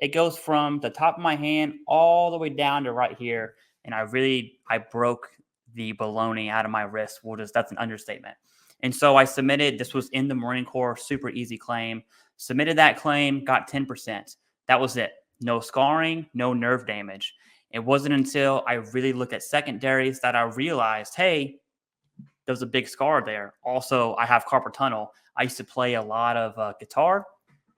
It goes from the top of my hand all the way down to right here. And I broke the baloney out of my wrist. That's an understatement. And so I submitted, this was in the Marine Corps, super easy claim. Submitted that claim, got 10%. That was it. No scarring, no nerve damage. It wasn't until I really looked at secondaries that I realized, hey, there's a big scar there. Also, I have carpal tunnel. I used to play a lot of guitar.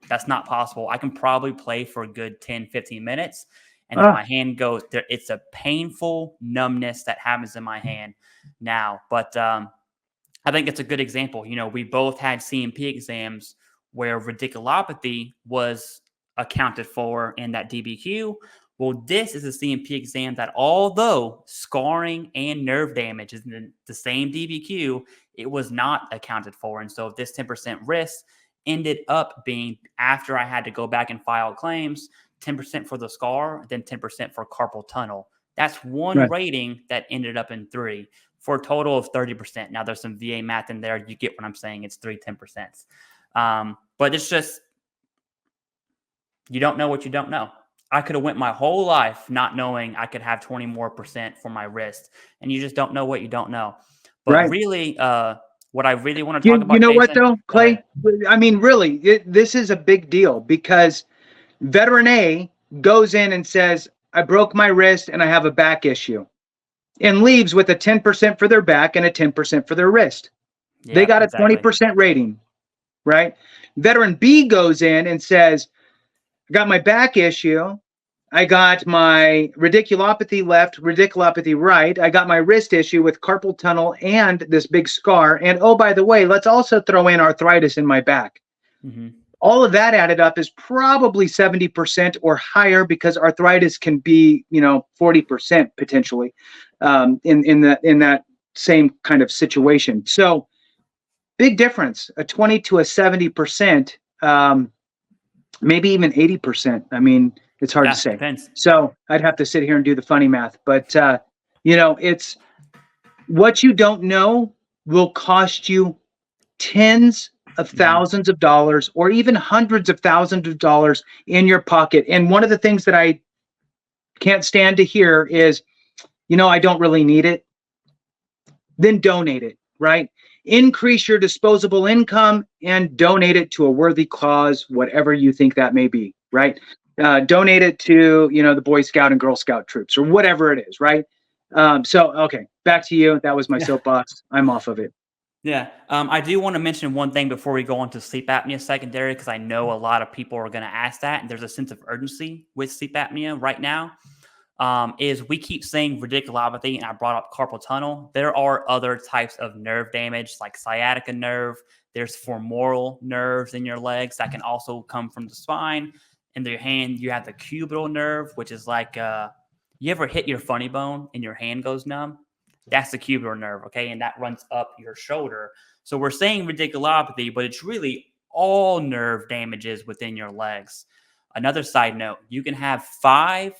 That's not possible. I can probably play for a good 10, 15 minutes. And then my hand goes there. It's a painful numbness that happens in my hand now. But I think it's a good example. You know, we both had CMP exams where radiculopathy was accounted for in that DBQ. Well, this is a CMP exam that, although scarring and nerve damage is in the same DBQ, it was not accounted for. And so this 10% risk ended up being, after I had to go back and file claims, 10% for the scar, then 10% for carpal tunnel. That's one rating that ended up in 3 for a total of 30%. Now, there's some VA math in there. You get what I'm saying. It's 3 10%. But it's just, you don't know what you don't know. I could have went my whole life not knowing I could have 20% more for my wrist. And you just don't know what you don't know. But really, what I really want to talk about, you know, Jason, what though, Clay? I mean, really, this is a big deal because Veteran A goes in and says, I broke my wrist and I have a back issue, and leaves with a 10% for their back and a 10% for their wrist. Yeah, they got a 20% rating, right? Veteran B goes in and says, I got my back issue. I got my radiculopathy left, radiculopathy right. I got my wrist issue with carpal tunnel and this big scar. And oh, by the way, let's also throw in arthritis in my back. Mm-hmm. All of that added up is probably 70% or higher, because arthritis can be, 40% potentially in that same kind of situation. So big difference, a 20 to a 70%, maybe even 80%. I mean, it's hard to say. Depends. So I'd have to sit here and do the funny math, but it's what you don't know will cost you tens of thousands of dollars or even hundreds of thousands of dollars in your pocket. And one of the things that I can't stand to hear is, I don't really need it. Then donate it, right? Increase your disposable income and donate it to a worthy cause, whatever you think that may be, right? Donate it to, the Boy Scout and Girl Scout troops or whatever it is, right? Okay, back to you. That was my soapbox. I'm off of it. Yeah. I do want to mention one thing before we go on to sleep apnea secondary, because I know a lot of people are going to ask that, and there's a sense of urgency with sleep apnea right now. Is we keep saying radiculopathy, and I brought up carpal tunnel. There are other types of nerve damage like sciatica nerve. There's femoral nerves in your legs that can also come from the spine. In your hand, you have the cubital nerve, which is like you ever hit your funny bone and your hand goes numb? That's the cubital nerve, okay? And that runs up your shoulder. So we're saying radiculopathy, but it's really all nerve damages within your legs. Another side note, you can have 5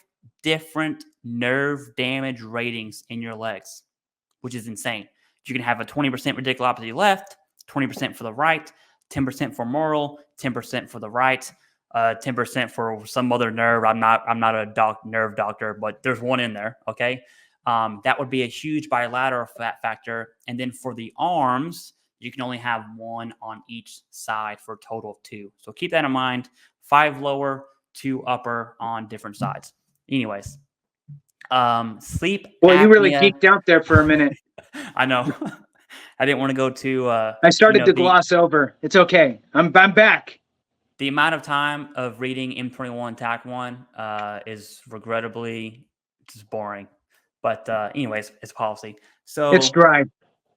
different nerve damage ratings in your legs, which is insane. You can have a 20% radiculopathy left, 20% for the right, 10% for femoral, 10% for the right, 10% for some other nerve. I'm not a nerve doctor, but there's one in there, okay? That would be a huge bilateral fat factor. And then for the arms, you can only have 1 on each side for a total of 2. So keep that in mind. 5 lower, 2 upper on different sides. Anyways, sleep Well, you really apnea. geeked out there for a minute. I know. I didn't want to go too. I started to gloss over. It's okay. I'm back. The amount of time of reading M21 TAC 1 is regrettably just boring. But anyways, it's policy. So it's dry.